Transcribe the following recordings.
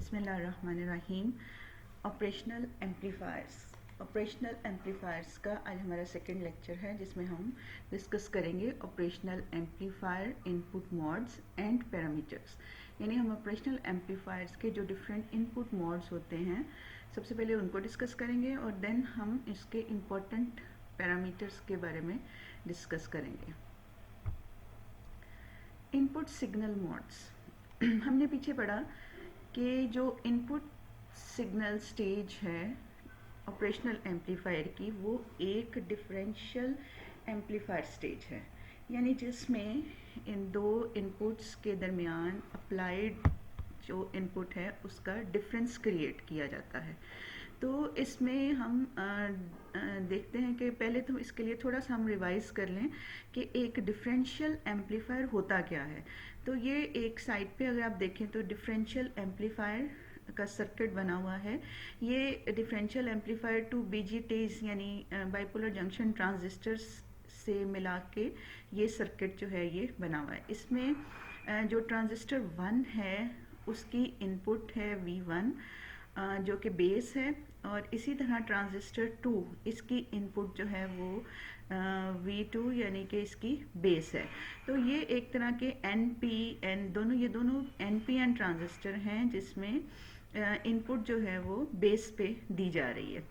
बिस्मिल्लाहिर्रहमानिर्रहीम। Operational amplifiers का आज हमारा सेकंड लेक्चर है, जिसमें हम डिस्कस करेंगे operational amplifier input modes and parameters. यानी हम ऑपरेशनल एम्पलीफायर्स के जो डिफरेंट इनपुट मोड्स होते हैं, सबसे पहले उनको डिस्कस करेंगे और देन हम इसके इम्पोर्टेंट पैरामीटर्स के बारे में डिस्कस करेंगे। इनपुट सिग्नल मोड्स हमने पीछे पढ़ा कि जो इनपुट सिग्नल स्टेज है ऑपरेशनल एम्पलीफायर की, वो एक डिफरेंशियल एम्पलीफायर स्टेज है, यानी जिसमें इन दो इनपुट्स के दरमियान अप्लाइड जो इनपुट है उसका डिफरेंस क्रिएट किया जाता है। तो इसमें हम देखते हैं कि पहले तो इसके लिए थोड़ा सा हम रिवाइज कर लें कि एक डिफरेंशियल एम्पलीफायर होता क्या है। तो ये एक साइड पे अगर आप देखें तो डिफरेंशियल एम्पलीफायर का सर्किट बना हुआ है। ये डिफरेंशियल एम्पलीफायर टू बीजीटीज यानी बाइपोलर जंक्शन ट्रांजिस्टर्स से मिला के ये सर्किट जो है ये बना हुआ है। इसमें जो ट्रांजिस्टर 1 है उसकी इनपुट है V1 जो कि बेस है, और इसी तरह ट्रांजिस्टर 2 इसकी इनपुट जो है वो V2 यानी कि इसकी बेस है। तो ये एक तरह के NPN ये दोनों NPN ट्रांजिस्टर हैं, जिसमें इनपुट जो है वो बेस पे दी जा रही है,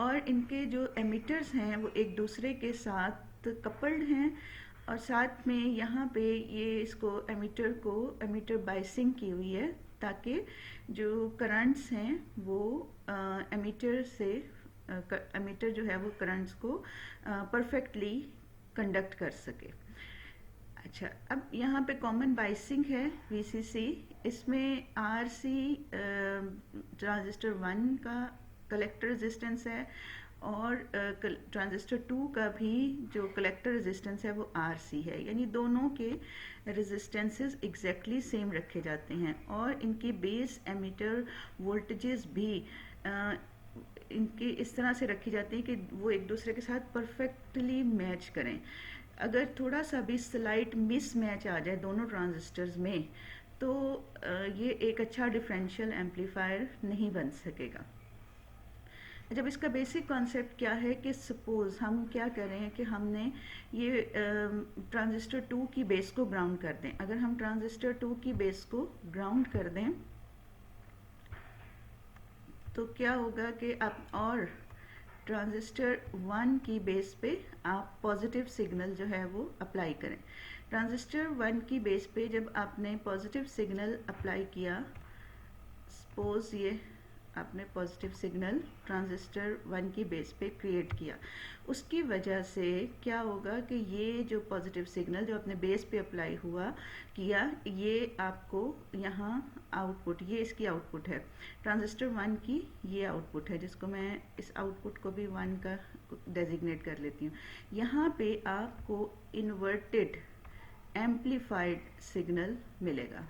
और इनके जो एमिटर्स हैं वो एक दूसरे के साथ कपल्ड हैं, और साथ में यहाँ पे ये इसको एमिटर बाइसिंग की हुई है, ताकि जो करंट्स हैं वो एमिटर जो है वो करंट्स को परफेक्टली कंडक्ट कर सके। अच्छा, अब यहाँ पे कॉमन बाइसिंग है VCC। इसमें RC ट्रांजिस्टर 1 का कलेक्टर रेजिस्टेंस है, और ट्रांजिस्टर 2 का भी जो कलेक्टर रेजिस्टेंस है वो RC है, यानी दोनों के रेजिस्टेंसेस एग्जैक्टली सेम रखे जाते हैं, और इनकी बेस एमिटर वोल्टेजेस भी इनके इस तरह से रखी जाती हैं कि वो एक दूसरे के साथ परफेक्टली मैच करें। अगर थोड़ा सा भी स्लाइट मिस मैच आ जाए दोनों ट्रांजिस्टर्स में, तो ये एक अच्छा डिफरेंशियल एम्पलीफायर नहीं बन सकेगा। जब इसका बेसिक कॉन्सेप्ट क्या है कि सपोज हम क्या करें कि हमने ये ट्रांजिस्टर 2 की बेस को ग्राउंड कर दें। अगर हम ट्रांजिस्टर 2 की बेस को ग्राउंड कर दें तो क्या होगा कि आप और ट्रांजिस्टर 1 की बेस पे आप पॉजिटिव सिग्नल जो है वो अप्लाई करें। ट्रांजिस्टर 1 की बेस पे जब आपने पॉजिटिव सिग्नल अप्लाई किया, सपोज ये आपने पॉजिटिव सिग्नल ट्रांजिस्टर 1 की बेस पे क्रिएट किया, उसकी वजह से क्या होगा कि ये जो पॉजिटिव सिग्नल जो अपने बेस पे अप्लाई किया, ये आपको यहाँ आउटपुट, ये इसकी आउटपुट है ट्रांजिस्टर 1 की, ये आउटपुट है, जिसको मैं इस आउटपुट को भी 1 का डेजिग्नेट कर लेती हूँ। यहाँ पे आपको इन्वर्टेड एम्पलीफाइड सिग्नल मिलेगा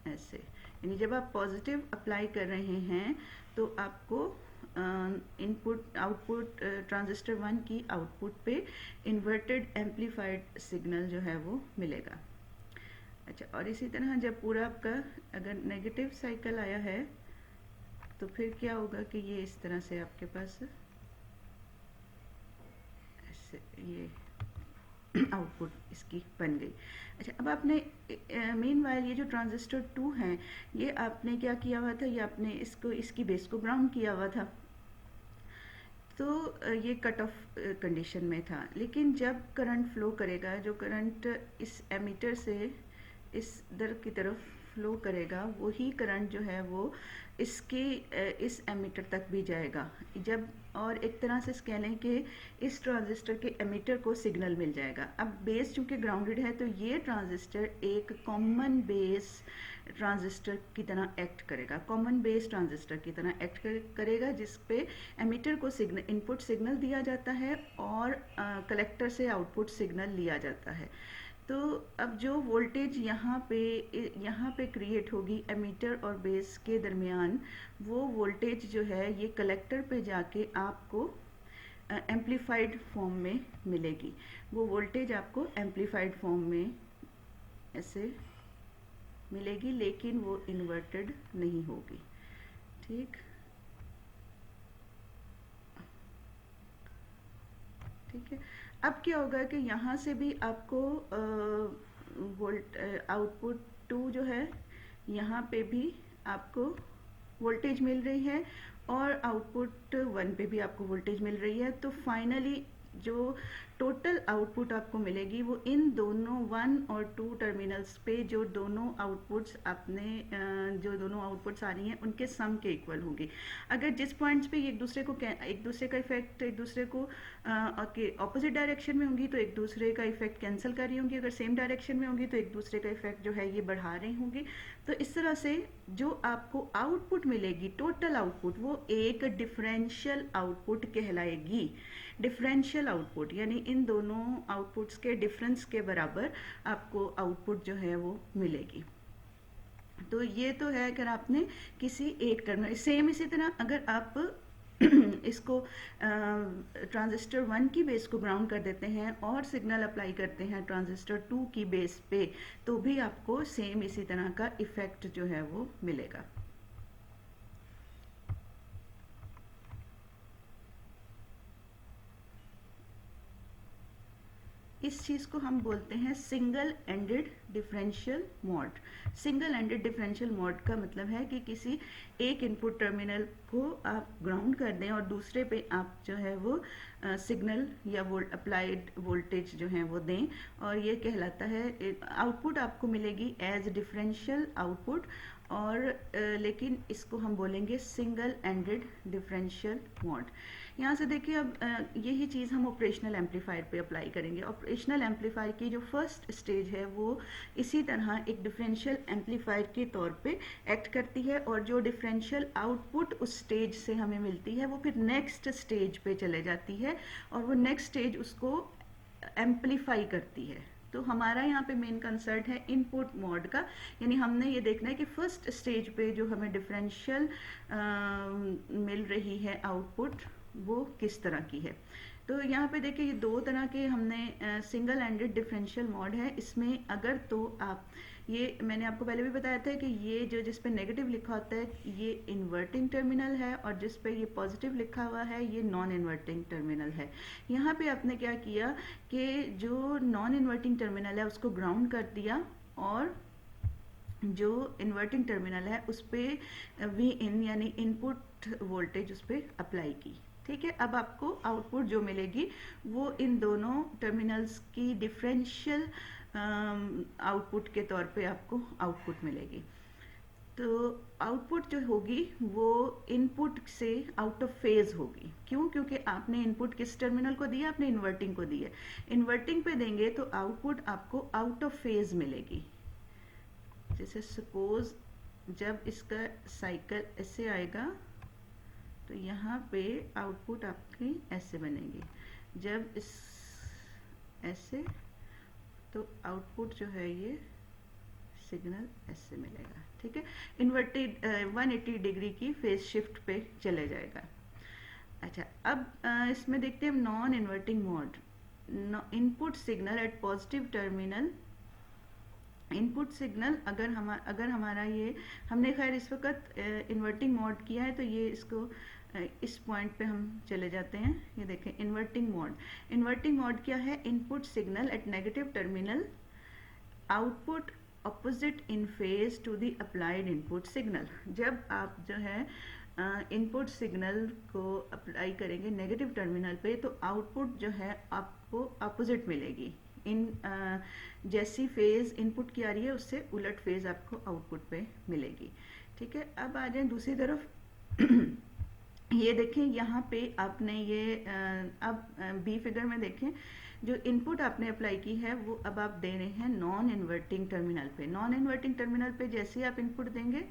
ऐसे, यानी जब आप पॉजिटिव अप्लाई कर रहे हैं तो आपको आउटपुट ट्रांजिस्टर 1 की आउटपुट पे इन्वर्टेड एम्पलीफाइड सिग्नल जो है वो मिलेगा। अच्छा, और इसी तरह जब पूरा आपका अगर नेगेटिव साइकिल आया है तो फिर क्या होगा कि ये इस तरह से आपके पास ऐसे ये आउटपुट इसकी बन गई। अच्छा, अब आपने मीनवाइल ये जो ट्रांजिस्टर 2 हैं, ये आपने क्या किया हुआ था, ये आपने इसकी बेस को ग्राउंड किया हुआ था, तो ये कट ऑफ कंडीशन में था। लेकिन जब करंट फ्लो करेगा, जो करंट इस एमिटर से इस दर की तरफ फ्लो करेगा, वही करंट जो है वो इस एमिटर तक भी जाएगा। जब और एक तरह से कह लें कि इस ट्रांजिस्टर के एमिटर को सिग्नल मिल जाएगा। अब बेस चूंकि ग्राउंडेड है, तो ये ट्रांजिस्टर एक कॉमन बेस ट्रांजिस्टर की तरह एक्ट करेगा, कॉमन बेस ट्रांजिस्टर की तरह एक्ट करेगा, जिस पे एमिटर को इनपुट सिग्नल दिया जाता है और कलेक्टर से आउटपुट सिग्नल लिया जाता है। तो अब जो वोल्टेज यहाँ पे क्रिएट होगी एमिटर और बेस के दरमियान, वो वोल्टेज जो है ये कलेक्टर पे जाके आपको एम्पलीफाइड फॉर्म में मिलेगी। वो वोल्टेज आपको एम्पलीफाइड फॉर्म में ऐसे मिलेगी, लेकिन वो इन्वर्टेड नहीं होगी। ठीक ठीक है। अब क्या होगा कि यहाँ से भी आपको वोल्ट आउटपुट 2 जो है, यहाँ पे भी आपको वोल्टेज मिल रही है और आउटपुट 1 पे भी आपको वोल्टेज मिल रही है। तो फाइनली जो टोटल आउटपुट आपको मिलेगी वो इन दोनों 1 और 2 टर्मिनल्स पे जो दोनों आउटपुट्स जो दोनों आउटपुट्स आ रही हैं उनके सम के इक्वल होंगी। अगर जिस पॉइंट्स पे एक दूसरे का इफेक्ट एक दूसरे को ऑपोजिट डायरेक्शन में होंगी तो एक दूसरे का इफेक्ट कैंसिल कर रही होंगी, अगर सेम डायरेक्शन में होंगी तो एक दूसरे का इफेक्ट जो है ये बढ़ा रही होंगी। तो इस तरह से जो आपको आउटपुट मिलेगी, टोटल आउटपुट, वो एक डिफरेंशियल आउटपुट कहलाएगी। डिफरेंशियल आउटपुट यानी इन दोनों आउटपुट्स के डिफरेंस के बराबर आपको आउटपुट जो है वो मिलेगी। तो ये तो है अगर आपने किसी एक टर्मिनल, सेम इसी तरह अगर आप इसको ट्रांजिस्टर 1 की बेस को ग्राउंड कर देते हैं और सिग्नल अप्लाई करते हैं ट्रांजिस्टर 2 की बेस पे, तो भी आपको सेम इसी तरह का इफेक्ट जो है वो मिलेगा। इस चीज़ को हम बोलते हैं single ended differential mode. Single ended differential mode का मतलब है कि किसी एक इनपुट टर्मिनल को आप ग्राउंड कर दें और दूसरे पे आप जो है वो सिग्नल या अप्लाइड वोल्टेज जो है वो दें, और ये कहलाता है आउटपुट आपको मिलेगी एज डिफरेंशियल आउटपुट, और लेकिन इसको हम बोलेंगे सिंगल एंडेड डिफरेंशियल मोड। यहाँ से देखिए अब यही चीज़ हम ऑपरेशनल एम्पलीफायर पे अप्लाई करेंगे। ऑपरेशनल एम्पलीफायर की जो फर्स्ट स्टेज है वो इसी तरह एक डिफरेंशियल एम्पलीफायर के तौर पे एक्ट करती है, और जो डिफरेंशियल आउटपुट उस स्टेज से हमें मिलती है वो फिर नेक्स्ट स्टेज पे चले जाती है और वो नेक्स्ट स्टेज उसको एम्पलीफाई करती है। तो हमारा यहाँ पे मेन कंसर्ट है इनपुट मोड का, यानी हमने ये देखना है कि फर्स्ट स्टेज पे जो हमें डिफरेंशियल मिल रही है आउटपुट वो किस तरह की है। तो यहाँ पे देखिए ये दो तरह के हमने सिंगल एंडेड डिफरेंशियल मोड है। इसमें अगर तो आप ये मैंने आपको पहले भी बताया था कि ये जो जिस पे नेगेटिव लिखा होता है ये इन्वर्टिंग टर्मिनल है, और जिस पे ये पॉजिटिव लिखा हुआ है ये नॉन इन्वर्टिंग टर्मिनल है। यहाँ पे आपने क्या किया कि जो नॉन इन्वर्टिंग टर्मिनल है उसको ग्राउंड कर दिया और जो इन्वर्टिंग टर्मिनल है उस पर वी इन यानी इनपुट वोल्टेज उस पर अप्लाई की। ठीक है, अब आपको आउटपुट जो मिलेगी वो इन दोनों टर्मिनल्स की डिफरेंशियल आउटपुट के तौर पे आपको आउटपुट मिलेगी। तो आउटपुट जो होगी वो इनपुट से आउट ऑफ फेज होगी। क्यों? क्योंकि आपने इनपुट किस टर्मिनल को दिया, आपने इन्वर्टिंग को दिया। इन्वर्टिंग पे देंगे तो आउटपुट आपको आउट ऑफ फेज मिलेगी। जैसे सपोज जब इसका साइकिल ऐसे आएगा तो यहाँ पे आउटपुट आपकी ऐसे बनेगी, जब इस ऐसे तो आउटपुट जो है ये सिग्नल ऐसे मिलेगा। ठीक है, इन्वर्टेड 180 डिग्री की फेज शिफ्ट पे चले जाएगा। अच्छा, अब इसमें देखते हैं non inverting mode. Input signal eight positive terminal, input signal अगर हमारा ये हमने खैर इस वक्त इन्वर्टिंग मोड किया है तो ये इसको इस पॉइंट पे हम चले जाते हैं। ये देखें इन्वर्टिंग मोड। इन्वर्टिंग मोड क्या है? Input signal eight negative terminal, output opposite in phase two the applied input signal. जब आप जो है इनपुट सिग्नल को अप्लाई करेंगे नेगेटिव टर्मिनल पे तो आउटपुट जो है आपको अपोजिट मिलेगी। जैसी फेज इनपुट की आ रही है उससे उलट फेज आपको आउटपुट पे मिलेगी। ठीक है, अब आ जाए दूसरी तरफ। ये देखें यहाँ पे आपने ये अब बी फिगर में देखें जो इनपुट आपने अप्लाई की है वो अब आप दे रहे हैं नॉन इन्वर्टिंग टर्मिनल पे। नॉन इन्वर्टिंग टर्मिनल पे जैसे ही आप इनपुट देंगे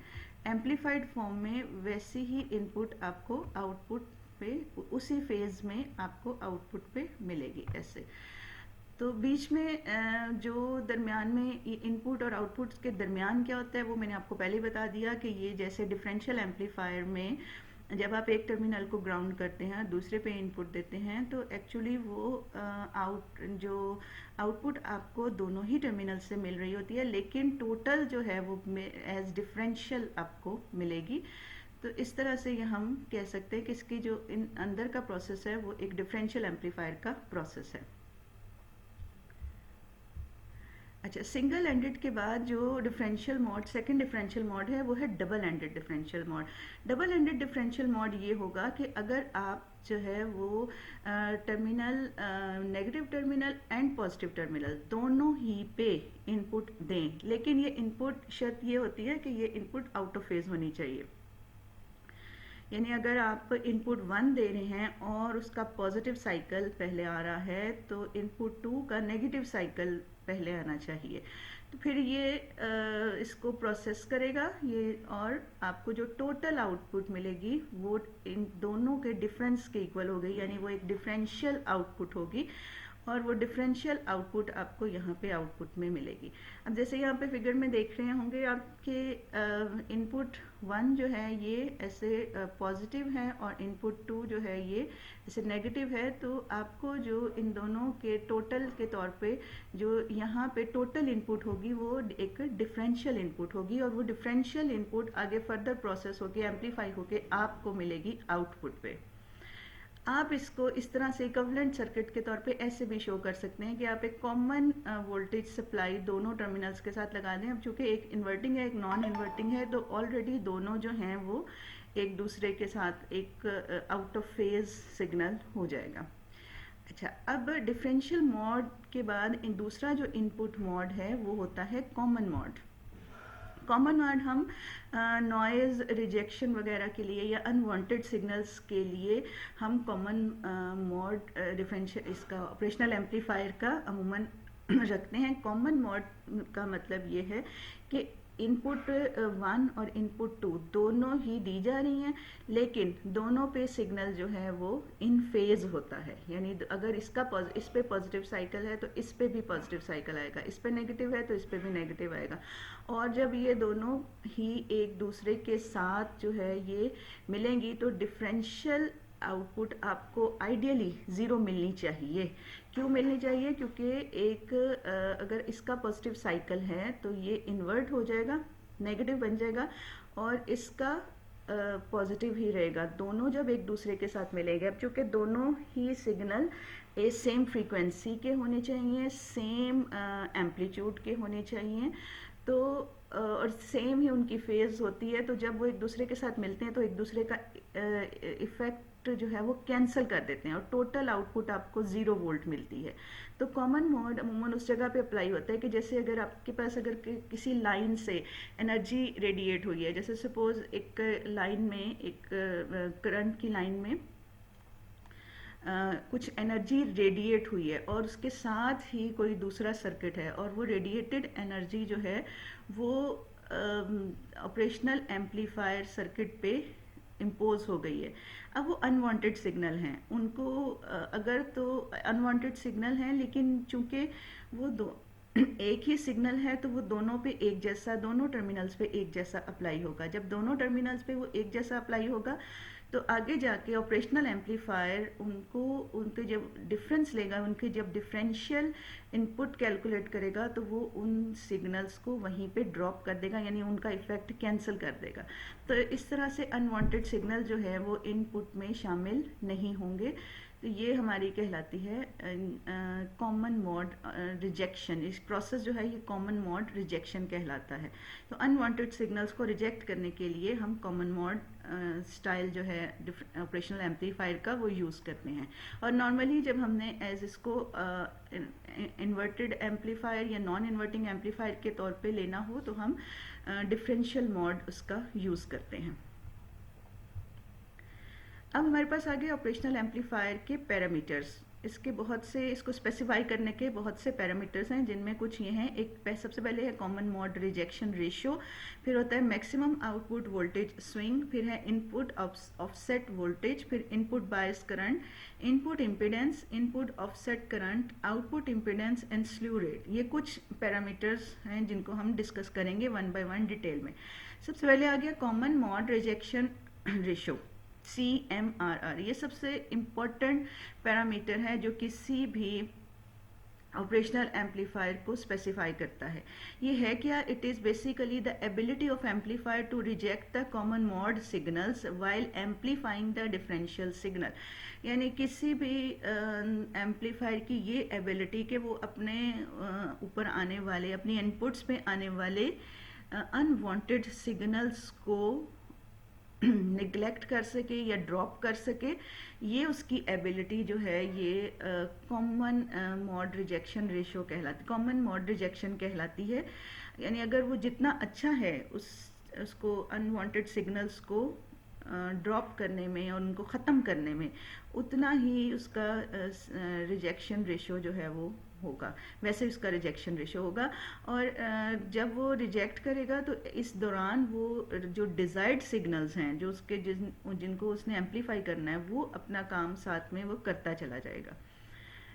एम्पलीफाइड फॉर्म में, वैसे ही इनपुट आपको आउटपुट पे उसी फेज में आपको आउटपुट पे मिलेगी ऐसे। तो बीच में जो दरमियान में इनपुट और आउटपुट के दरमियान क्या होता है वो मैंने आपको पहले बता दिया कि ये जैसे डिफरेंशियल एम्पलीफायर में जब आप एक टर्मिनल को ग्राउंड करते हैं दूसरे पे इनपुट देते हैं तो एक्चुअली वो जो आउटपुट आपको दोनों ही टर्मिनल से मिल रही होती है, लेकिन टोटल जो है वो एज डिफरेंशियल आपको मिलेगी। तो इस तरह से ये हम कह सकते हैं कि इसकी जो इन अंदर का प्रोसेस है वो एक डिफरेंशियल एम्पलीफायर का प्रोसेस है। अच्छा, सिंगल एंडेड के बाद जो differential mode, second differential mode है वो है double ended differential mode. Double ended differential mode ये होगा कि अगर आप जो है वो terminal, negative terminal and positive terminal दोनों ही पे इनपुट दें, लेकिन ये इनपुट शर्त ये होती है कि ये इनपुट आउट ऑफ फेज होनी चाहिए। यानी अगर आप इनपुट 1 दे रहे हैं और उसका पॉजिटिव साइकिल पहले आ रहा है तो इनपुट 2 का नेगेटिव साइकिल पहले आना चाहिए। तो फिर ये इसको प्रोसेस करेगा ये, और आपको जो टोटल आउटपुट मिलेगी वो इन दोनों के डिफरेंस के इक्वल हो गई, यानी वो एक डिफरेंशियल आउटपुट होगी, और वो डिफरेंशियल आउटपुट आपको यहाँ पे आउटपुट में मिलेगी। अब जैसे यहाँ पे फिगर में देख रहे होंगे आपके इनपुट 1 जो है ये ऐसे पॉजिटिव है और इनपुट 2 जो है ये ऐसे नेगेटिव है। तो आपको जो इन दोनों के टोटल के तौर पे जो यहाँ पे टोटल इनपुट होगी वो एक डिफरेंशियल इनपुट होगी, और वो डिफरेंशियल इनपुट आगे फर्दर प्रोसेस होके एम्पलीफाई होके आपको मिलेगी आउटपुट पे। आप इसको इस तरह से इक्विवेलेंट सर्किट के तौर पे ऐसे भी शो कर सकते हैं कि आप एक कॉमन वोल्टेज सप्लाई दोनों टर्मिनल्स के साथ लगा दें। अब चूंकि एक इन्वर्टिंग है एक नॉन इन्वर्टिंग है तो ऑलरेडी दोनों जो हैं वो एक दूसरे के साथ एक आउट ऑफ फेज सिग्नल हो जाएगा। अच्छा, अब डिफरेंशियल मोड के बाद दूसरा जो इनपुट मोड है वो होता है कॉमन मोड। कॉमन मोड हम नॉइज़ रिजेक्शन वगैरह के लिए या अनवांटेड सिग्नल्स के लिए हम कॉमन मोड डिफरेंशियल इसका ऑपरेशनल एम्पलीफायर का अमूमन रखते हैं। कॉमन मोड का मतलब ये है कि इनपुट 1 और इनपुट 2 दोनों ही दी जा रही हैं, लेकिन दोनों पे सिग्नल जो है वो इन फेज होता है। यानी अगर इस पे पॉजिटिव साइकिल है तो इस पे भी पॉजिटिव साइकिल आएगा, इस पे नेगेटिव है तो इस पे भी नेगेटिव आएगा। और जब ये दोनों ही एक दूसरे के साथ जो है ये मिलेंगी तो डिफरेंशियल आउटपुट आपको आइडियली ज़ीरो मिलनी चाहिए। क्यों मिलनी चाहिए? क्योंकि एक अगर इसका पॉजिटिव साइकिल है तो ये इन्वर्ट हो जाएगा, नेगेटिव बन जाएगा, और इसका पॉजिटिव ही रहेगा। दोनों जब एक दूसरे के साथ मिलेंगे, अब चूंकि दोनों ही सिग्नल सेम फ्रीक्वेंसी के होने चाहिए, सेम एम्पलीट्यूड के होने चाहिए, तो और सेम ही उनकी फेज होती है, तो जब वो एक दूसरे के साथ मिलते हैं तो एक दूसरे का इफेक्ट जो है वो कैंसिल कर देते हैं और टोटल आउटपुट आपको 0 वोल्ट मिलती है। तो कॉमन मोड अमूमन उस जगह पे अप्लाई होता है कि जैसे अगर आपके पास अगर किसी लाइन से एनर्जी रेडिएट हुई है, जैसे सपोज एक लाइन में एक करंट की लाइन में कुछ एनर्जी रेडिएट हुई है और उसके साथ ही कोई दूसरा सर्किट है और वो रेडिएटेड एनर्जी जो है वो ऑपरेशनल एम्पलीफायर सर्किट पे इम्पोज हो गई है। अब वो अनवांटेड सिग्नल हैं, उनको अगर तो अनवांटेड सिग्नल हैं, लेकिन चूंकि वो एक ही सिग्नल है तो वो दोनों पे एक जैसा, दोनों टर्मिनल्स पे एक जैसा अप्लाई होगा। जब दोनों टर्मिनल्स पे वो एक जैसा अप्लाई होगा तो आगे जाके ऑपरेशनल एम्पलीफायर उनके जब डिफरेंस लेगा, उनके जब डिफरेंशियल इनपुट कैलकुलेट करेगा तो वो उन सिग्नल्स को वहीं पे ड्रॉप कर देगा, यानी उनका इफेक्ट कैंसिल कर देगा। तो इस तरह से अनवांटेड सिग्नल जो है वो इनपुट में शामिल नहीं होंगे। तो ये हमारी कहलाती है कॉमन मोड रिजेक्शन। इस प्रोसेस जो है ये कॉमन मोड रिजेक्शन कहलाता है। तो अनवांटेड सिग्नल्स को रिजेक्ट करने के लिए हम कॉमन मोड स्टाइल जो है ऑपरेशनल एम्पलीफायर का वो यूज़ करते हैं। और नॉर्मली जब हमने एज इसको इन्वर्टेड एम्पलीफायर या नॉन इन्वर्टिंग एम्पलीफायर के तौर पे लेना हो तो हम डिफरेंशियल मोड उसका यूज़ करते हैं। अब हमारे पास आ गए ऑपरेशनल एम्पलीफायर के पैरामीटर्स। इसके बहुत से, इसको स्पेसिफाई करने के बहुत से पैरामीटर्स हैं, जिनमें कुछ ये हैं। एक सबसे पहले है कॉमन मोड रिजेक्शन रेशियो, फिर होता है मैक्सिमम आउटपुट वोल्टेज स्विंग, फिर है इनपुट ऑफसेट वोल्टेज, फिर input bias current, input impedance, input offset current, output impedance and slew rate. ये कुछ पैरामीटर्स हैं जिनको हम डिस्कस करेंगे 1 बाय 1 डिटेल में। सबसे पहले आ गया common mode rejection ratio. CMRR ये सबसे इम्पोर्टेंट पैरामीटर है जो किसी भी ऑपरेशनल एम्पलीफायर को स्पेसिफाई करता है। ये है क्या? It is basically the ability of amplifier to reject the common mode signals while amplifying the differential signal. यानी किसी भी एम्पलीफायर की ये एबिलिटी कि वो अपने ऊपर आने वाले, अपनी इनपुट्स में आने वाले अनवांटेड सिग्नल्स को निगलेक्ट कर सके या ड्रॉप कर सके, ये उसकी एबिलिटी जो है ये कॉमन मॉड रिजेक्शन रेशियो कहलाती, कॉमन मॉड रिजेक्शन कहलाती है। यानी अगर वो जितना अच्छा है उसको अनवांटेड सिग्नल्स को ड्रॉप करने में और उनको ख़त्म करने में, उतना ही उसका रिजेक्शन रेशियो जो है वो होगा, वैसे उसका रिजेक्शन रेशियो होगा। और जब वो रिजेक्ट करेगा तो इस दौरान वो जो डिज़ायर्ड सिग्नल्स हैं जो उसके जिनको उसने एम्पलीफाई करना है, वो अपना काम साथ में वो करता चला जाएगा।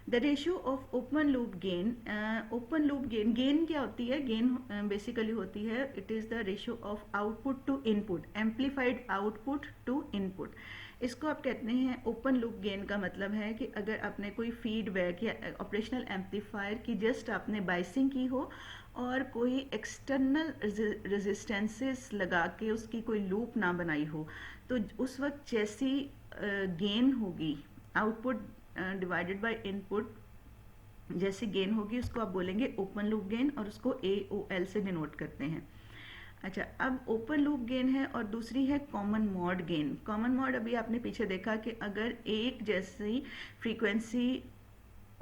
The ratio of open loop gain, open loop gain क्या होती है? गेन बेसिकली होती है, it is the ratio of output to input, amplified output to input. इसको आप कहते हैं ओपन लूप गेन। का मतलब है कि अगर आपने कोई फीडबैक या ऑपरेशनल एम्पलीफायर की जस्ट आपने बाइसिंग की हो और कोई एक्सटर्नल रेजिस्टेंसेस लगा के उसकी कोई लूप ना बनाई हो, तो उस वक्त जैसी गेन होगी, आउटपुट डिवाइडेड बाय इनपुट जैसी गेन होगी, उसको आप बोलेंगे ओपन लूप गेन, और उसको AOL से डिनोट करते हैं। अच्छा, अब ओपन लूप गेन है और दूसरी है common mode gain. Common mode अभी आपने पीछे देखा कि अगर एक जैसी फ्रीक्वेंसी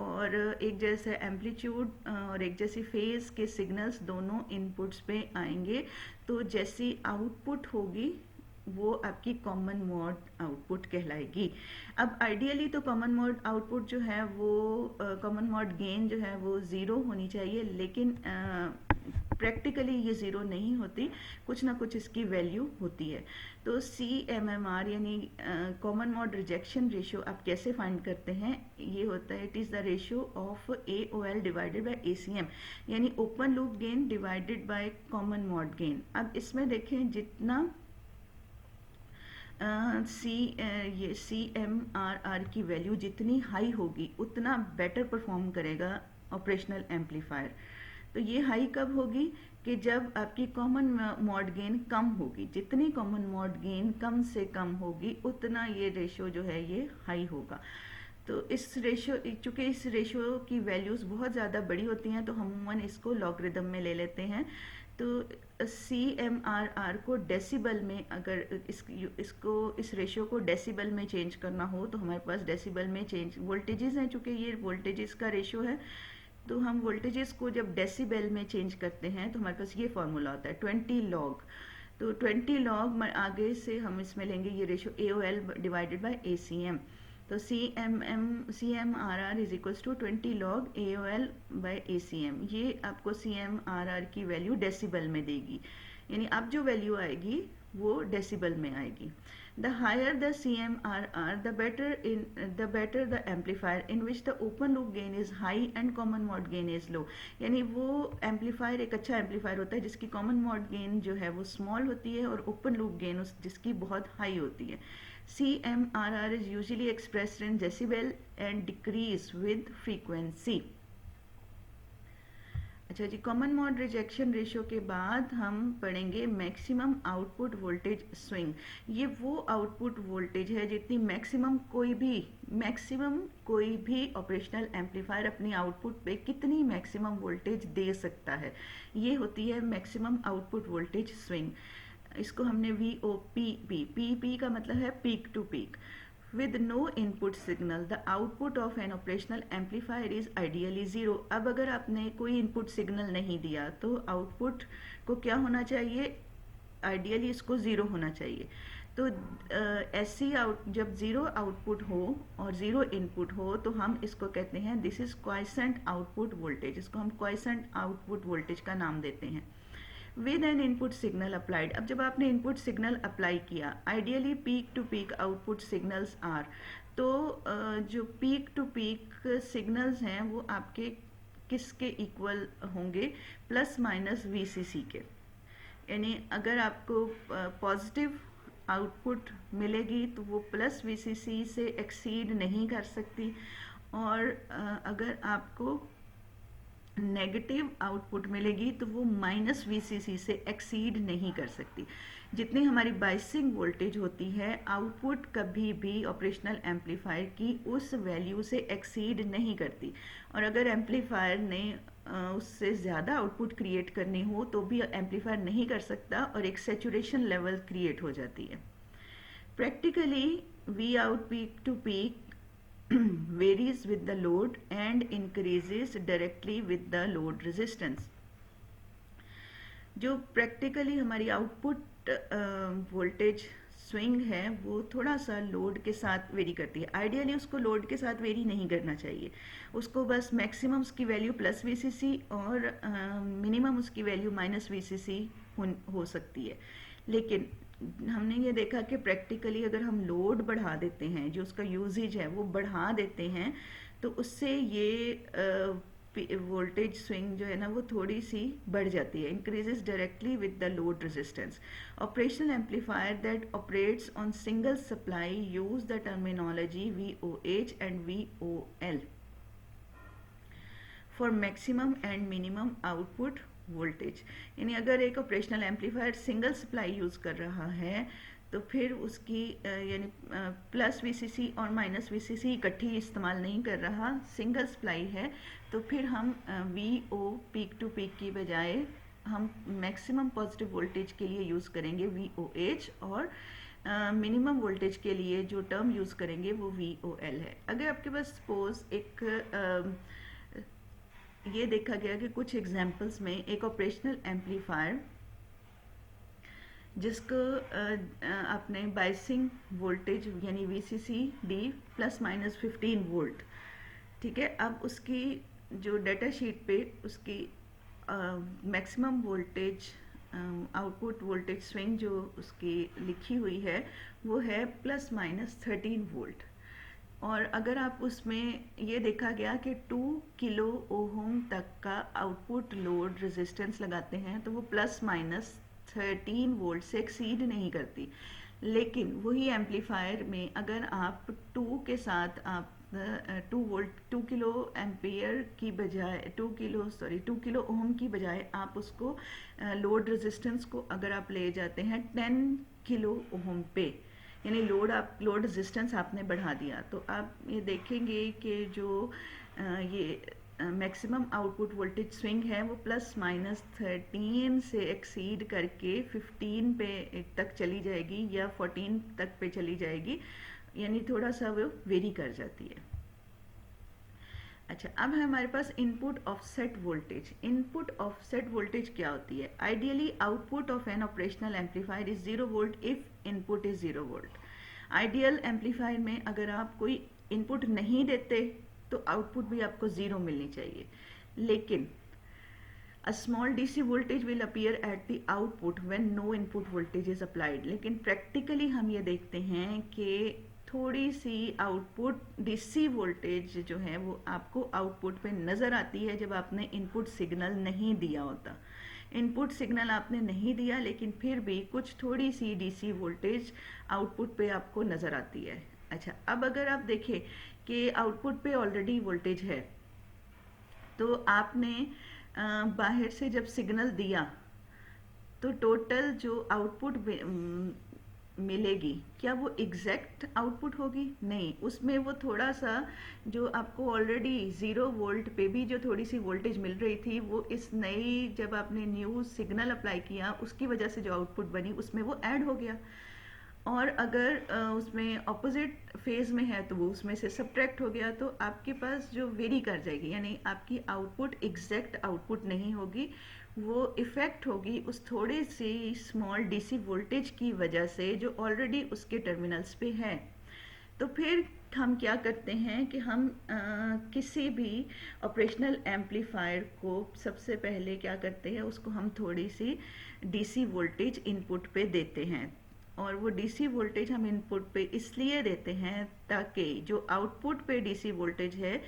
और एक जैसे एम्पलीट्यूड और एक जैसी फेज के सिग्नल्स दोनों इनपुट्स पे आएंगे, तो जैसी आउटपुट होगी वो आपकी कॉमन मोड आउटपुट कहलाएगी। अब आइडियली तो कॉमन मोड आउटपुट जो है वो कॉमन मोड गेन जो है वो ज़ीरो होनी चाहिए, लेकिन प्रैक्टिकली ये ज़ीरो नहीं होती, कुछ ना कुछ इसकी वैल्यू होती है। तो CMMR यानी कॉमन मोड रिजेक्शन रेशियो आप कैसे फाइंड करते हैं? ये होता है, it is the ratio of AOL divided by ACM, यानी open loop gain divided by common mode gain. अब इसमें देखें, जितना ये CMRR की वैल्यू जितनी हाई होगी उतना बेटर परफॉर्म करेगा ऑपरेशनल एम्पलीफायर। तो ये हाई कब होगी? कि जब आपकी कॉमन मॉड गेन कम होगी। जितनी कॉमन मॉड गेन कम से कम होगी उतना ये रेशियो जो है ये हाई होगा। तो इस रेशियो, चूँकि इस रेशियो की वैल्यूज़ बहुत ज़्यादा बड़ी होती हैं तो हम अमूमन इसको लॉगरिदम में ले लेते हैं। तो CMRR को डेसिबल में, अगर इस रेशियो को डेसिबल में चेंज करना हो तो हमारे पास डेसिबल में चेंज वोल्टेजेस हैं, चूँकि ये वोल्टेजेस का रेशियो है, तो हम वोल्टेजेस को जब डेसिबल में चेंज करते हैं तो हमारे पास ये फॉर्मूला होता है 20 लॉग। तो 20 लॉग आगे से हम इसमें लेंगे ये ratio AOL divided by ACM। तो CMRR is equals to 20 log AOL by ACM। ये आपको CMRR की वैल्यू डेसिबल में देगी, यानी अब जो वैल्यू आएगी वो डेसिबल में आएगी। The higher the CMRR the better the amplifier in which the open loop gain is high and common mode gain is low. यानी वो एम्पलीफायर एक अच्छा एम्पलीफायर होता है जिसकी कॉमन मॉड गेन जो है वो स्मॉल होती है और ओपन लूप गेन जिसकी बहुत हाई होती है। CMRR is usually expressed in decibel and decrease with frequency। अच्छा जी, कॉमन मॉड रिजेक्शन रेशियो के बाद हम पढ़ेंगे मैक्सिमम आउटपुट वोल्टेज स्विंग। ये वो आउटपुट वोल्टेज है जितनी मैक्सिमम कोई भी ऑपरेशनल एम्पलीफायर अपनी आउटपुट पे कितनी मैक्सिमम वोल्टेज दे सकता है, ये होती है मैक्सिमम आउटपुट वोल्टेज स्विंग। इसको हमने PP का मतलब है peak to peak. With no input signal the output of an operational amplifier is ideally zero. अब अगर आपने कोई इनपुट सिग्नल नहीं दिया तो आउटपुट को क्या होना चाहिए? आइडियली इसको ज़ीरो होना चाहिए। तो ऐसी जब ज़ीरो आउटपुट हो और ज़ीरो इनपुट हो तो हम इसको कहते हैं this is quiescent output voltage. इसको हम क्वाइसेंट आउटपुट वोल्टेज का नाम देते हैं। With an input signal applied, अब जब आपने इनपुट सिग्नल अप्लाई किया, ideally peak to peak output signals are, तो जो पीक टू पीक सिग्नल्स हैं वो आपके किसके इक्वल होंगे? प्लस माइनस VCC के। यानी अगर आपको पॉजिटिव आउटपुट मिलेगी तो वो प्लस वीसीसी से एक्सीड नहीं कर सकती, और अगर आपको नेगेटिव आउटपुट मिलेगी तो वो माइनस वीसीसी से एक्सीड नहीं कर सकती। जितनी हमारी बाइसिंग वोल्टेज होती है, आउटपुट कभी भी ऑपरेशनल एम्पलीफायर की उस वैल्यू से एक्सीड नहीं करती, और अगर एम्पलीफायर ने उससे ज़्यादा आउटपुट क्रिएट करनी हो तो भी एम्पलीफायर नहीं कर सकता और एक सैचुरेशन लेवल क्रिएट हो जाती है। Practically V out peak to peak varies with the load and increases directly with the load resistance। जो प्रैक्टिकली हमारी आउटपुट वोल्टेज स्विंग है वो थोड़ा सा लोड के साथ वेरी करती है। आइडियली उसको लोड के साथ वेरी नहीं करना चाहिए, उसको बस मैक्सिमम उसकी वैल्यू प्लस वीसीसी और मिनिमम उसकी वैल्यू माइनस वीसीसी हो सकती है। लेकिन हमने ये देखा कि प्रैक्टिकली अगर हम लोड बढ़ा देते हैं, जो उसका यूजेज है वो बढ़ा देते हैं, तो उससे ये वोल्टेज स्विंग जो है ना वो थोड़ी सी बढ़ जाती है, increases directly with the load resistance. Operational amplifier that operates on single supply use the terminology VOH and VOL for maximum and minimum output voltage. यानी अगर एक operational amplifier single supply use कर रहा है तो फिर उसकी यानी प्लस वीसीसी और माइनस वीसीसी इकट्ठी इस्तेमाल नहीं कर रहा, सिंगल सप्लाई है, तो फिर हम VO पीक टू पीक की बजाय हम मैक्सिमम पॉजिटिव वोल्टेज के लिए यूज़ करेंगे VOH, और मिनिमम वोल्टेज के लिए जो टर्म यूज़ करेंगे वो VOL है। अगर आपके पास सपोज एक ये देखा गया कि कुछ एग्जाम्पल्स में एक ऑपरेशनल एम्पलीफायर जिसको आपने बाइसिंग वोल्टेज यानी VCCD प्लस माइनस 15 वोल्ट, ठीक है, अब उसकी जो डाटा शीट पे उसकी maximum voltage output voltage swing जो उसकी लिखी हुई है वो है प्लस माइनस 13 वोल्ट। और अगर आप उसमें ये देखा गया कि 2 किलो ओम तक का आउटपुट लोड रेजिस्टेंस लगाते हैं तो वो प्लस माइनस 13 वोल्ट से एक्सीड नहीं करती। लेकिन वही एम्पलीफायर में अगर आप 2 के साथ आप 2 किलो एम्पियर की बजाय 2 किलो ओम की बजाय आप उसको लोड रेजिस्टेंस को अगर आप ले जाते हैं 10 किलो ओम पे, यानी लोड रेजिस्टेंस आपने बढ़ा दिया, तो आप ये देखेंगे कि जो ये मैक्सिमम आउटपुट वोल्टेज स्विंग है वो प्लस माइनस 13 से एक्सीड करके 15 पे तक चली जाएगी या 14 तक पे चली जाएगी, यानी थोड़ा सा वो वेरी कर जाती है। अच्छा, अब है हमारे पास input offset voltage. Input offset voltage क्या होती है? Ideally output of an operational amplifier is 0 volt if input is 0 volt. Ideal amplifier में अगर आप कोई इनपुट नहीं देते तो आउटपुट भी आपको 0 मिलनी चाहिए, लेकिन a small DC voltage will appear at the output when no input voltage is applied। लेकिन प्रैक्टिकली हम ये देखते हैं कि थोड़ी सी आउटपुट डीसी वोल्टेज जो है वो आपको आउटपुट पे नज़र आती है जब आपने इनपुट सिग्नल नहीं दिया होता। इनपुट सिग्नल आपने नहीं दिया लेकिन फिर भी कुछ थोड़ी सी डीसी वोल्टेज आउटपुट पे आपको नज़र आती है। अच्छा, अब अगर आप देखें कि आउटपुट पे ऑलरेडी वोल्टेज है तो आपने बाहर से जब सिग्नल दिया तो टोटल जो आउटपुट मिलेगी क्या वो एग्जैक्ट आउटपुट होगी? नहीं, उसमें वो थोड़ा सा जो आपको ऑलरेडी 0 वोल्ट पे भी जो थोड़ी सी वोल्टेज मिल रही थी वो इस नई जब आपने न्यू सिग्नल अप्लाई किया उसकी वजह से जो आउटपुट बनी उसमें वो ऐड हो गया। और अगर उसमें ऑपोजिट फेज में है तो वो उसमें से सब्ट्रैक्ट हो गया, तो आपके पास जो वेरी कर जाएगी, यानी आपकी आउटपुट एग्जैक्ट आउटपुट नहीं होगी, वो इफ़ेक्ट होगी उस थोड़ी सी स्मॉल डीसी वोल्टेज की वजह से जो ऑलरेडी उसके टर्मिनल्स पे है। तो फिर हम क्या करते हैं कि हम किसी भी ऑपरेशनल एम्पलीफायर को सबसे पहले क्या करते हैं, उसको हम थोड़ी सी डीसी वोल्टेज इनपुट पे देते हैं। और वो डीसी वोल्टेज हम इनपुट पे इसलिए देते हैं ताकि जो आउटपुट पे डीसी वोल्टेज है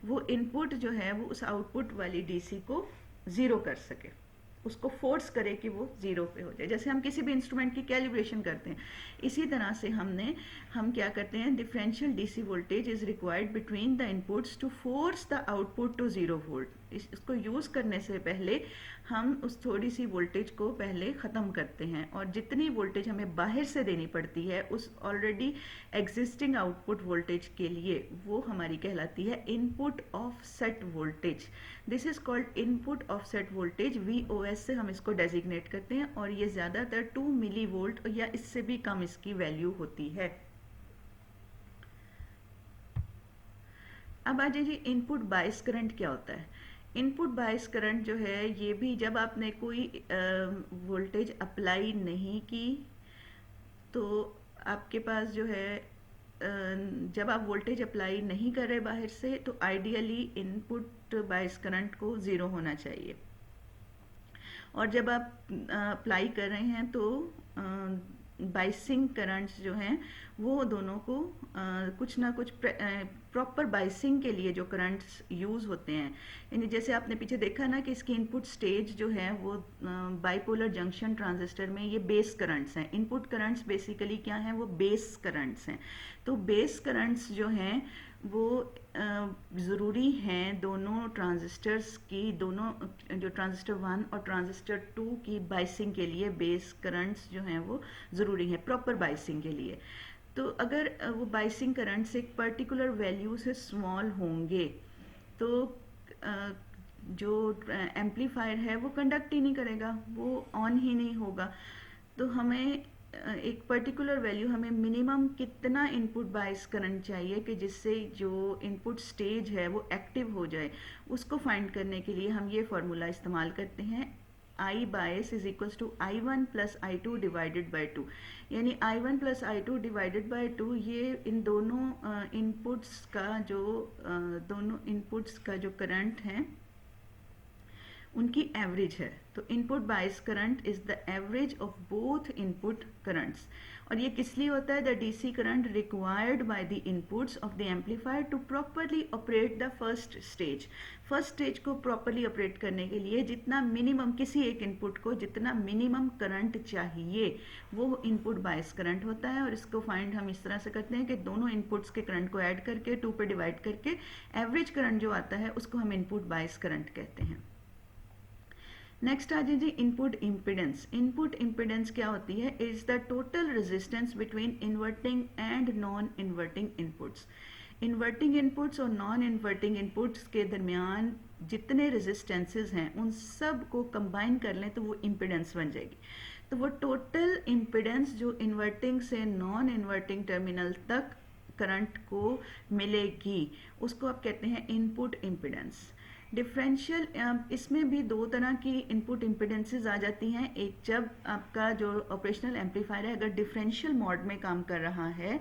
वो इनपुट जो है वो उस आउटपुट वाली डीसी को ज़ीरो कर सके। उसको फोर्स करे कि वो जीरो पे हो जाए। जैसे हम किसी भी इंस्ट्रूमेंट की कैलिब्रेशन करते हैं, इसी तरह से हम क्या करते हैं, differential DC voltage is required between the inputs to force the output to 0 volt. इसको यूज़ करने से पहले हम उस थोड़ी सी वोल्टेज को पहले ख़त्म करते हैं, और जितनी वोल्टेज हमें बाहर से देनी पड़ती है उस ऑलरेडी एग्जिस्टिंग आउटपुट वोल्टेज के लिए, वो हमारी कहलाती है input offset voltage. This is called input offset voltage, VOS से हम इसको डेजिग्नेट करते हैं, और ये ज़्यादातर 2 मिली वोल्ट या इससे भी कम इसकी वैल्यू होती है। अब आ जाइए इनपुट बायस करंट क्या होता है। इनपुट बायस करंट जो है, ये भी जब आपने कोई वोल्टेज अप्लाई नहीं की तो आपके पास जो है जब आप वोल्टेज अप्लाई नहीं कर रहे बाहर से, तो आइडियली इनपुट बायस करंट को ज़ीरो होना चाहिए, और जब आप अप्लाई कर रहे हैं तो बाइसिंग करंट्स जो हैं वो दोनों को कुछ ना कुछ प्रॉपर बाइसिंग के लिए जो करंट्स यूज़ होते हैं, यानी जैसे आपने पीछे देखा ना कि इसकी इनपुट स्टेज जो है वो बाइपोलर जंक्शन ट्रांजिस्टर में ये बेस करंट्स हैं। इनपुट करंट्स बेसिकली क्या हैं, वो बेस करंट्स हैं। तो बेस करंट्स जो हैं वो ज़रूरी हैं दोनों ट्रांजिस्टर्स की, दोनों जो ट्रांजिस्टर 1 और ट्रांजिस्टर 2 की बाइसिंग के लिए बेस करंट्स जो हैं वो ज़रूरी हैं प्रॉपर बाइसिंग के लिए। तो अगर वो बाइसिंग करंट्स एक पर्टिकुलर वैल्यू से स्मॉल होंगे तो जो एम्पलीफायर है वो कंडक्ट ही नहीं करेगा, वो ऑन ही नहीं होगा। तो हमें एक पर्टिकुलर वैल्यू, हमें मिनिमम कितना इनपुट बायस करंट चाहिए कि जिससे जो इनपुट स्टेज है वो एक्टिव हो जाए, उसको फाइंड करने के लिए हम ये फार्मूला इस्तेमाल करते हैं, I bias is equals to I1 plus I2 divided by 2। यानी I1 plus I2 divided by 2 ये इन दोनों इनपुट्स का जो करंट है उनकी एवरेज है। तो input bias current is the average of both input currents. और ये किस लिए होता है, the DC current required by the inputs of the amplifier to properly operate the first stage. First stage को प्रॉपरली ऑपरेट करने के लिए जितना मिनिमम, किसी एक इनपुट को जितना मिनिमम करंट चाहिए वो इनपुट बायस करंट होता है। और इसको फाइंड हम इस तरह से करते हैं कि दोनों इनपुट्स के करंट को ऐड करके 2 पे डिवाइड करके एवरेज करंट जो आता है उसको हम इनपुट बायस करंट कहते हैं। नेक्स्ट आ जाइए इनपुट इम्पिडेंस। इनपुट इम्पिडेंस क्या होती है, is the total resistance between inverting and non inverting inputs. Inverting inputs और नॉन इन्वर्टिंग इनपुट्स के दरमियान जितने रेजिस्टेंसेज हैं उन सब को कंबाइन कर लें तो वो इम्पिडेंस बन जाएगी। तो वो टोटल इम्पिडेंस जो इन्वर्टिंग से नॉन इन्वर्टिंग टर्मिनल तक करंट को मिलेगी उसको आप कहते हैं इनपुट इम्पिडेंस। डिफरेंशियल, इसमें भी 2 तरह की इनपुट इम्पिडेंसेस आ जाती हैं। एक, जब आपका जो ऑपरेशनल एम्पलीफायर है अगर डिफरेंशियल मोड में काम कर रहा है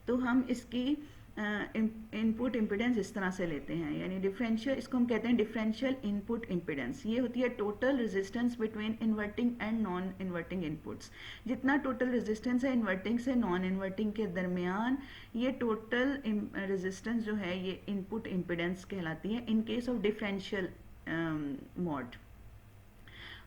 तो हम इसकी इनपुट इम्पिडेंस इस तरह से लेते हैं, यानी डिफरेंशियल, इसको हम कहते हैं डिफरेंशियल इनपुट इम्पिडेंस। ये होती है total resistance between inverting and non inverting inputs. जितना टोटल रेजिस्टेंस है इन्वर्टिंग से नॉन इन्वर्टिंग के दरमियान, ये टोटल रेजिस्टेंस जो है ये इनपुट इम्पिडेंस कहलाती है in case of differential mode.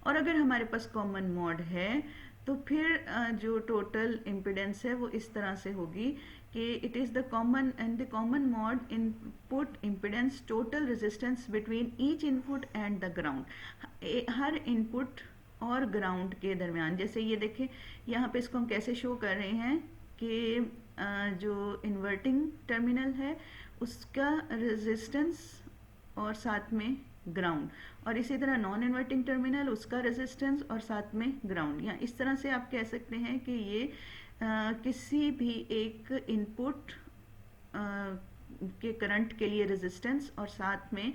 और अगर हमारे पास कॉमन मोड है तो फिर जो टोटल इम्पिडेंस है वो इस तरह से होगी कि it is the common and the common mode input impedance total resistance between each input and the ground. Her input और ग्राउंड के दरमियान, जैसे ये देखें यहाँ पे इसको हम कैसे शो कर रहे हैं कि जो इन्वर्टिंग टर्मिनल है उसका रेजिस्टेंस और साथ में ग्राउंड, और इसी तरह नॉन इन्वर्टिंग टर्मिनल उसका रेजिस्टेंस और साथ में ग्राउंड। या इस तरह से आप कह सकते हैं कि ये किसी भी एक इनपुट के करंट के लिए रेजिस्टेंस और साथ में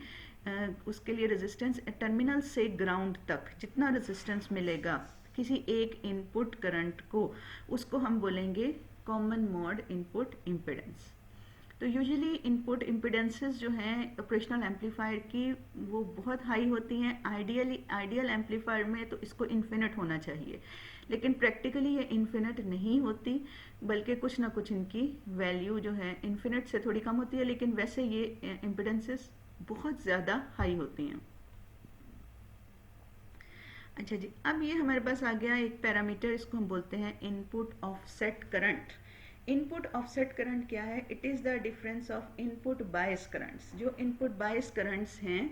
उसके लिए रेजिस्टेंस टर्मिनल से ग्राउंड तक जितना रेजिस्टेंस मिलेगा किसी एक इनपुट करंट को, उसको हम बोलेंगे कॉमन मोड इनपुट इम्पिडेंस। तो यूजुअली इनपुट इम्पिडेंसेस जो हैं ऑपरेशनल एम्पलीफायर की वो बहुत हाई होती हैं। आइडियल एम्पलीफायर में तो इसको इन्फिनिट होना चाहिए, लेकिन प्रैक्टिकली ये इन्फिनिट नहीं होती, बल्कि कुछ ना कुछ इनकी वैल्यू जो है इन्फिनिट से थोड़ी कम होती है, लेकिन वैसे ये इम्पिडेंसेस बहुत ज़्यादा हाई होती हैं। अच्छा जी, अब ये हमारे पास आ गया एक पैरामीटर, इसको हम बोलते हैं input offset current. Input offset current क्या है? It is the difference of input bias currents. जो इनपुट बायस करंट्स हैं,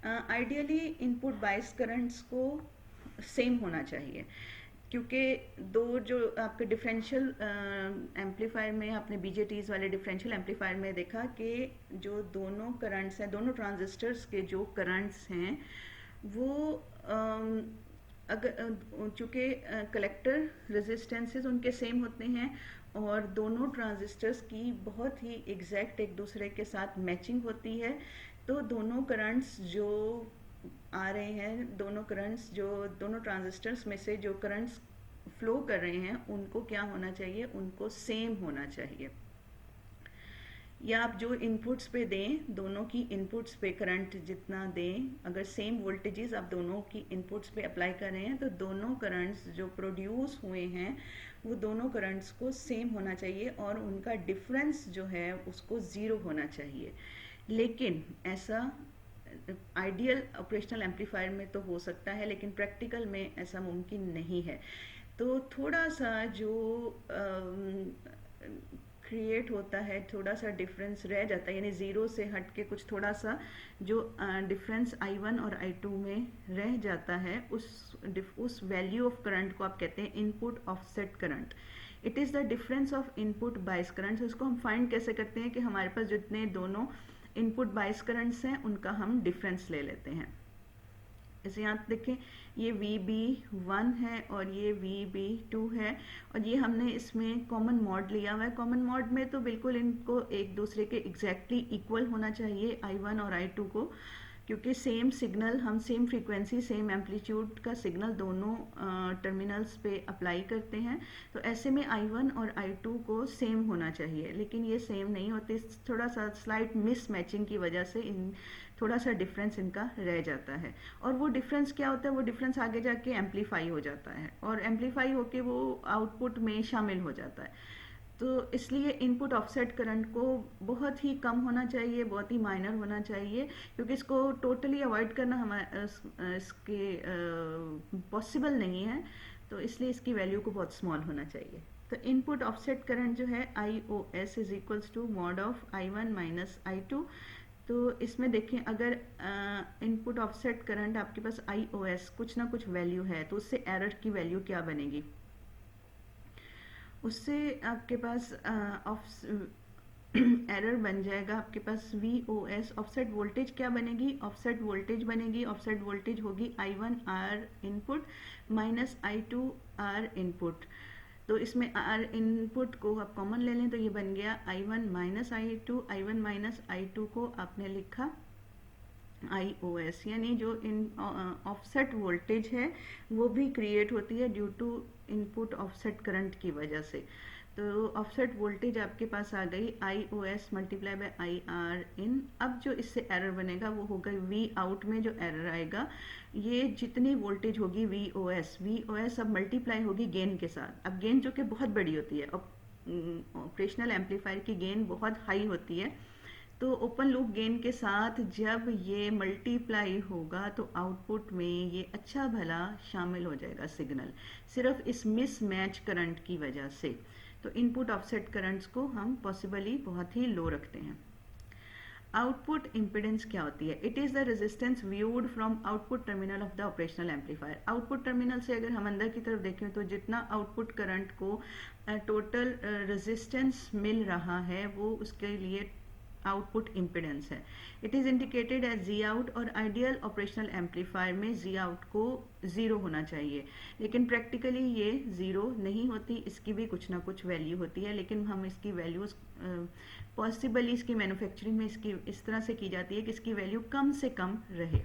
आइडियली इनपुट बायस करंट्स को सेम होना चाहिए, क्योंकि दो जो आपके डिफरेंशियल एम्पलीफायर में, आपने बीजेटीज वाले डिफरेंशियल एम्पलीफायर में देखा कि जो दोनों करंट्स हैं, दोनों ट्रांजिस्टर्स के जो करंट्स हैं वो अगर चूँकि कलेक्टर रेजिस्टेंसेस उनके सेम होते हैं और दोनों ट्रांजिस्टर्स की बहुत ही एग्जैक्ट एक दूसरे के साथ मैचिंग होती है, तो दोनों करंट्स जो आ रहे हैं, दोनों करंट्स जो दोनों ट्रांजिस्टर्स में से जो करंट्स फ्लो कर रहे हैं उनको क्या होना चाहिए? उनको सेम होना चाहिए। या आप जो इनपुट्स पे दें, दोनों की इनपुट्स पे करंट जितना दें, अगर सेम वोल्टेजेस आप दोनों की इनपुट्स पे अप्लाई कर रहे हैं तो दोनों करंट्स जो प्रोड्यूस हुए हैं वो दोनों करंट्स को सेम होना चाहिए और उनका डिफरेंस जो है उसको ज़ीरो होना चाहिए। लेकिन ऐसा आइडियल ऑपरेशनल एम्पलीफायर में तो हो सकता है, लेकिन प्रैक्टिकल में ऐसा मुमकिन नहीं है। तो थोड़ा सा जो क्रिएट होता है, थोड़ा सा डिफरेंस रह जाता है, यानी ज़ीरो से हट के कुछ थोड़ा सा जो डिफरेंस I1 और I2 में रह जाता है, उस वैल्यू ऑफ करंट को आप कहते हैं input offset current. It is the difference of input bias current. इसको हम फाइंड कैसे करते हैं कि हमारे पास जितने दोनों इनपुट बायस करंट्स हैं उनका हम डिफरेंस ले लेते हैं। जैसे यहाँ देखें, ये VB1 है और ये VB2 है और ये हमने इसमें कॉमन मॉड लिया हुआ है। कॉमन मॉड में तो बिल्कुल इनको एक दूसरे के एग्जैक्टली इक्वल होना चाहिए I1 और I2 को, क्योंकि सेम सिग्नल हम सेम फ्रीक्वेंसी सेम एम्पलीट्यूड का सिग्नल दोनों टर्मिनल्स पे अप्लाई करते हैं। तो ऐसे में I1 और I2 को सेम होना चाहिए, लेकिन ये सेम नहीं होते। थोड़ा सा स्लाइट मिस मैचिंग की वजह से थोड़ा सा डिफरेंस इनका रह जाता है। और वो डिफरेंस क्या होता है? वो डिफरेंस आगे जाके एम्पलीफाई हो जाता है और एम्पलीफाई होके वो आउटपुट में शामिल हो जाता है। तो इसलिए इनपुट ऑफसेट करंट को बहुत ही कम होना चाहिए, बहुत ही माइनर होना चाहिए, क्योंकि इसको टोटली अवॉइड करना हमारे इसके पॉसिबल नहीं है। तो इसलिए इसकी वैल्यू को बहुत स्मॉल होना चाहिए। तो इनपुट ऑफसेट करंट जो है IOS is equals to mod of I1 minus I2। तो इसमें देखें, अगर इनपुट ऑफसेट करंट आपके पास IOS कुछ ना कुछ वैल्यू है तो उससे एरर की वैल्यू क्या बनेगी? उससे आपके पास एरर बन जाएगा आपके पास VOS। ऑफसेट वोल्टेज क्या बनेगी? ऑफसेट वोल्टेज बनेगी, ऑफसेट वोल्टेज होगी I1 R input minus I2 R input. तो इसमें R इनपुट को आप कॉमन ले लें तो ये बन गया I1 minus I2। I1 minus I2 को आपने लिखा IOS, यानी जो ऑफसेट वोल्टेज है वो भी क्रिएट होती है due to input offset current की वजह से। तो ऑफसेट वोल्टेज आपके पास आ गई IOS मल्टीप्लाई बाय IR इन। अब जो इससे एरर बनेगा वो होगा V आउट में जो एरर आएगा, ये जितनी वोल्टेज होगी VOS अब मल्टीप्लाई होगी गेन के साथ। अब गेन जो कि बहुत बड़ी होती है, ऑपरेशनल एम्पलीफायर की गेन बहुत हाई होती है, तो ओपन लूप गेन के साथ जब ये मल्टीप्लाई होगा तो आउटपुट में ये अच्छा भला शामिल हो जाएगा सिग्नल, सिर्फ इस मिसमैच करंट की वजह से। तो इनपुट ऑफसेट करंट्स को हम पॉसिबली बहुत ही लो रखते हैं। आउटपुट इम्पिडेंस क्या होती है? It is the resistance viewed from output terminal of the operational amplifier. Output terminal से अगर हम अंदर की तरफ देखें तो जितना आउटपुट करंट को टोटल रेजिस्टेंस मिल रहा है वो उसके लिए आउटपुट इम्पिडेंस है। It is indicated as G out, और आइडियल ऑपरेशनल एम्पलीफायर में जी आउट को ज़ीरो होना चाहिए, लेकिन प्रैक्टिकली ये ज़ीरो नहीं होती, इसकी भी कुछ ना कुछ वैल्यू होती है, लेकिन हम इसकी वैल्यूज़ पॉसिबली इसकी मैन्युफैक्चरिंग में इसकी इस तरह से की जाती है कि इसकी वैल्यू कम से कम रहे।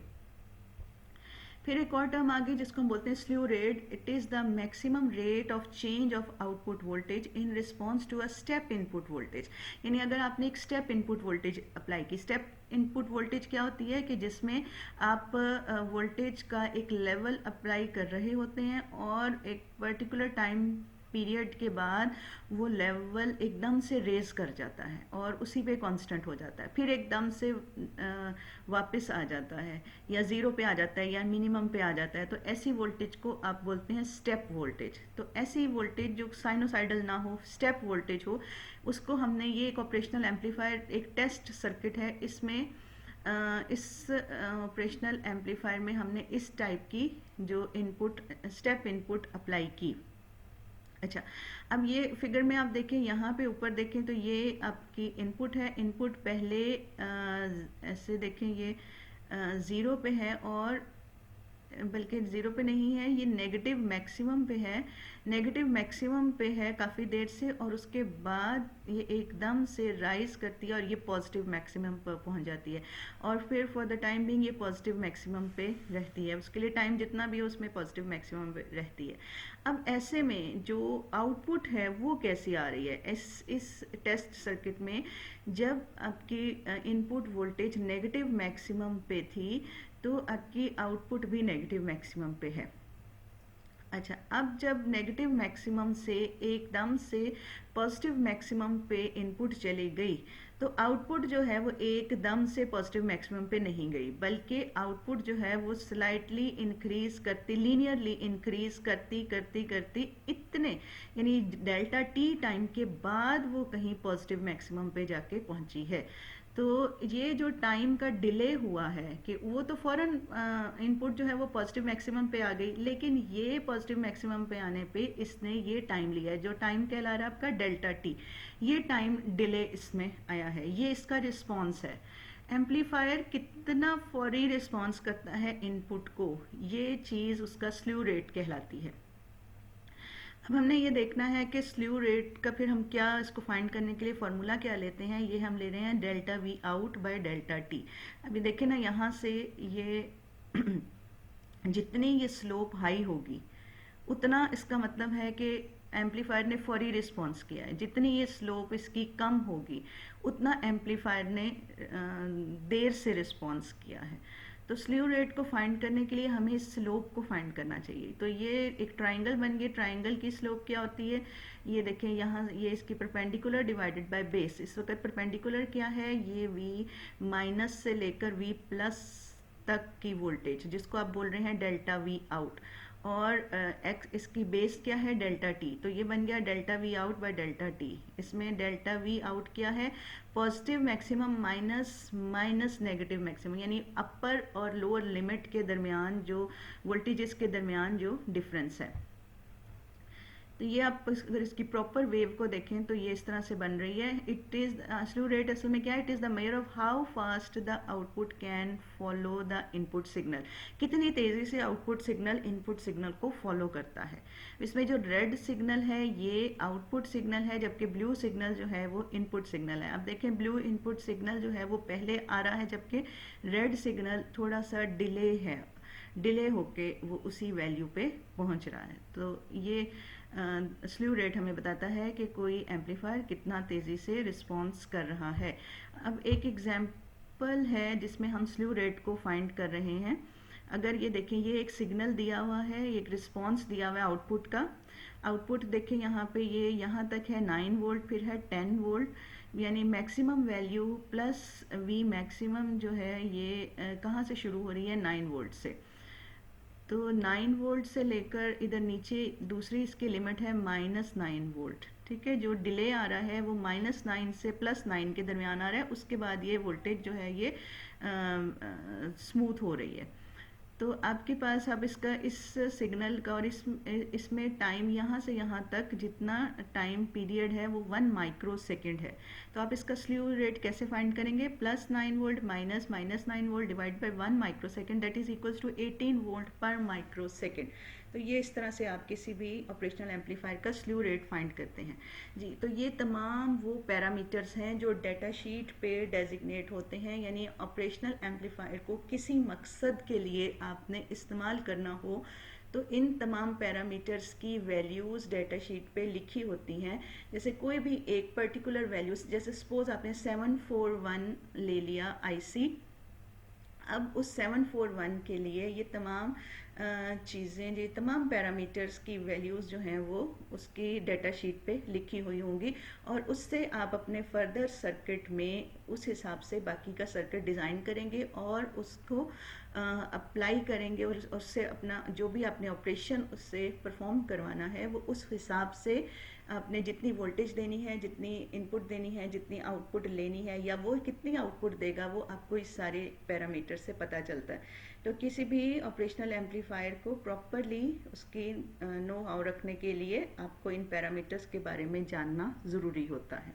फिर एक और टर्म आ गई जिसको हम बोलते हैं slew rate. It is the maximum rate of change of output voltage in response to a step input voltage. यानी अगर आपने एक स्टेप इनपुट वोल्टेज अप्लाई की, स्टेप इनपुट वोल्टेज क्या होती है कि जिसमें आप वोल्टेज का एक लेवल अप्लाई कर रहे होते हैं और एक पर्टिकुलर टाइम पीरियड के बाद वो लेवल एकदम से रेज कर जाता है और उसी पे कांस्टेंट हो जाता है, फिर एकदम से वापस आ जाता है या ज़ीरो पे आ जाता है या मिनिमम पे आ जाता है। तो ऐसी वोल्टेज को आप बोलते हैं स्टेप वोल्टेज। तो ऐसी वोल्टेज जो साइनोसाइडल ना हो, स्टेप वोल्टेज हो, उसको हमने, ये एक ऑपरेशनल एम्पलीफायर एक टेस्ट सर्किट है, इसमें इस ऑपरेशनल एम्पलीफायर में हमने इस टाइप की जो इनपुट, स्टेप इनपुट अप्लाई की। अच्छा, अब ये फिगर में आप देखें, यहाँ पे ऊपर देखें तो ये आपकी इनपुट है। इनपुट पहले ऐसे देखें, ये ज़ीरो पे है, और बल्कि ज़ीरो पे नहीं है, ये नेगेटिव मैक्सिमम पे है। नेगेटिव मैक्सिमम पे है काफ़ी देर से, और उसके बाद ये एकदम से राइज करती है और ये पॉजिटिव मैक्सिमम पर पहुंच जाती है, और फिर फॉर द टाइम बिंग ये पॉजिटिव मैक्सिमम पे रहती है। उसके लिए टाइम जितना भी हो उसमें पॉजिटिव मैक्सिमम पे रहती है। अब ऐसे में जो आउटपुट है वो कैसी आ रही है इस टेस्ट सर्किट में, जब आपकी इनपुट वोल्टेज नेगेटिव मैक्सिमम पे थी तो आपकी आउटपुट भी नेगेटिव मैक्सिमम पे है। अच्छा, अब जब नेगेटिव मैक्सिमम से एकदम से पॉजिटिव मैक्सिमम पे इनपुट चली गई, तो आउटपुट जो है वो एकदम से पॉजिटिव मैक्सिमम पे नहीं गई, बल्कि आउटपुट जो है वो स्लाइटली इंक्रीज करती, लीनियरली इंक्रीज करती करती करती इतने, यानी डेल्टा टी टाइम के बाद वो कहीं पॉजिटिव मैक्सिमम पे जाके पहुंची है। तो ये जो टाइम का डिले हुआ है कि वो तो फौरन इनपुट जो है वो पॉजिटिव मैक्सिमम पे आ गई, लेकिन ये पॉजिटिव मैक्सिमम पे आने पे इसने ये टाइम लिया है, जो टाइम कहला रहा है आपका डेल्टा टी, ये टाइम डिले इसमें आया है, ये इसका रिस्पॉन्स है। एम्पलीफायर कितना फौरी रिस्पॉन्स करता है इनपुट को, ये चीज़ उसका स्ल्यू रेट कहलाती है। अब हमने ये देखना है कि स्ल्यू रेट का फिर हम क्या, इसको फाइंड करने के लिए फॉर्मूला क्या लेते हैं, ये हम ले रहे हैं delta we out by delta T. अभी देखें ना, यहाँ से ये जितनी ये स्लोप हाई होगी उतना इसका मतलब है कि एम्पलीफायर ने फौरी रिस्पॉन्स किया है। जितनी ये स्लोप इसकी कम होगी उतना एम्पलीफायर ने देर से रिस्पॉन्स किया है। तो स्ल्यू रेट को फाइंड करने के लिए हमें इस स्लोप को फाइंड करना चाहिए। तो ये एक ट्राइंगल बन गया, ट्राइंगल की स्लोप क्या होती है, ये देखें यहाँ, ये इसकी परपेंडिकुलर डिवाइडेड बाय बेस। इस वक्त परपेंडिकुलर क्या है, ये वी माइनस से लेकर वी प्लस तक की वोल्टेज, जिसको आप बोल रहे हैं डेल्टा वी आउट, और एक्स इसकी बेस क्या है, डेल्टा टी। तो ये बन गया delta we out by delta T. इसमें डेल्टा वी आउट क्या है, positive maximum minus minus negative maximum, यानी अपर और लोअर लिमिट के दरमियान जो वोल्टेजेस के दरमियान जो डिफरेंस है। तो ये आप अगर इसकी प्रॉपर वेव को देखें तो ये इस तरह से बन रही है। इट इज़ स्ल्यू रेट असल में क्या है, it is the measure of how fast the output can follow the input signal, कितनी तेज़ी से आउटपुट सिग्नल इनपुट सिग्नल को फॉलो करता है। इसमें जो रेड सिग्नल है ये आउटपुट सिग्नल है, जबकि ब्लू सिग्नल जो है वो इनपुट सिग्नल है। अब देखें, ब्लू इनपुट सिग्नल जो है वो पहले आ रहा है, जबकि रेड सिग्नल थोड़ा सा डिले है, डिले होके वो उसी वैल्यू पे पहुंच रहा है। तो ये स्ल्यू रेट हमें बताता है कि कोई एम्पलीफायर कितना तेज़ी से रिस्पॉन्स कर रहा है। अब एक एग्जाम्पल है जिसमें हम स्ल्यू रेट को फाइंड कर रहे हैं। अगर ये देखें, ये एक सिग्नल दिया हुआ है, एक रिस्पॉन्स दिया हुआ है आउटपुट का। आउटपुट देखें यहाँ पे, ये यहाँ तक है 9 वोल्ट, फिर है 10 वोल्ट, यानी maximum value plus we maximum जो है ये कहाँ से शुरू हो रही है, 9 वोल्ट से। तो 9 वोल्ट से लेकर इधर नीचे दूसरी इसकी लिमिट है -9 वोल्ट। ठीक है, जो डिले आ रहा है वो -9 से +9 के दरमियान आ रहा है। उसके बाद ये वोल्टेज जो है ये स्मूथ हो रही है। तो आपके पास अब इसका, इस सिग्नल का और इसमें टाइम यहाँ से यहाँ तक जितना टाइम पीरियड है वो 1 माइक्रो सेकेंड है। तो आप इसका स्ल्यू रेट कैसे फाइंड करेंगे, +9 volt minus -9 volt divide by 1 micro second, that is equals to 18 volt per micro second. तो ये इस तरह से आप किसी भी ऑपरेशनल एम्पलीफायर का स्ल्यू रेट फाइंड करते हैं जी। तो ये तमाम वो पैरामीटर्स हैं जो डाटा शीट पे डेजिग्नेट होते हैं, यानी ऑपरेशनल एम्पलीफायर को किसी मकसद के लिए आपने इस्तेमाल करना हो तो इन तमाम पैरामीटर्स की वैल्यूज़ डाटा शीट पे लिखी होती हैं। जैसे कोई भी एक पर्टिकुलर वैल्यूज, जैसे सपोज आपने 741 ले लिया आईसी, अब उस 741 के लिए ये तमाम चीज़ें, ये तमाम पैरामीटर्स की वैल्यूज़ जो हैं वो उसकी डाटा शीट पे लिखी हुई होंगी, और उससे आप अपने फर्दर सर्किट में उस हिसाब से बाकी का सर्किट डिज़ाइन करेंगे और उसको अप्लाई करेंगे, और उससे अपना जो भी आपने ऑपरेशन उससे परफॉर्म करवाना है वो उस हिसाब से आपने जितनी वोल्टेज देनी है, जितनी इनपुट देनी है, जितनी आउटपुट लेनी है, या वो कितनी आउटपुट देगा, वो आपको इस सारे पैरामीटर से पता चलता है। तो किसी भी ऑपरेशनल एम्पलीफायर को प्रॉपरली उसकी नो हाउ रखने के लिए आपको इन पैरामीटर्स के बारे में जानना ज़रूरी होता है।